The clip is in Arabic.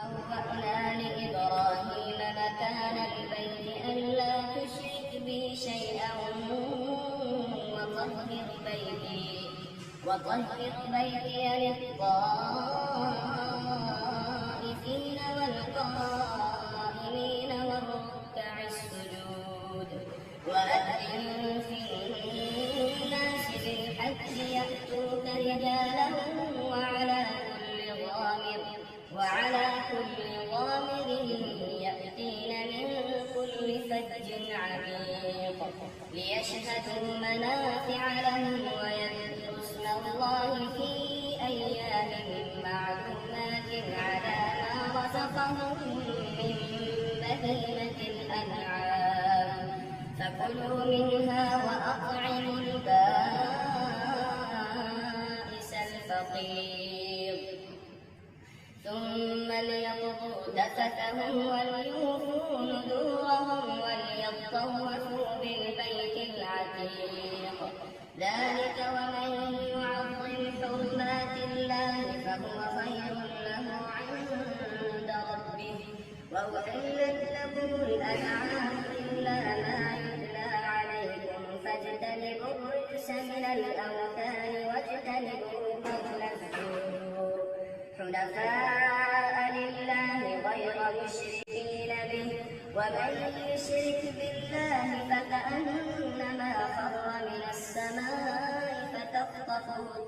بوأنا لإبراهيم مكان البيت ألا تشرك بي شيئا وطهر بيتي للطائفين والقائمين والركع السجود وأذن في الناس بالحج يأتوك رجالا وعلى كل ضامر يأتين من كل فج عميق ليشهدوا منافع لهم ويذكروا اسم الله في أيام معلومات على ما رزقهم من بهيمة الأنعام فكلوا منها وأطعموا البائس الفقير ثم ليقضوا تفتهم وليوفوا نذورهم وليطوفوا بالبيت العتيق ذلك ومن يعظم حرمات الله فهو خير له عند ربه وأحلت لكم الأنعام إلا ما يتلى عليكم فاجتنبوا الرجس من الأوثان واجتنبوا قول الزور حنفاء لله غير مشركين به ومن يشرك بالله فكأنما خر من السماء فتخطفه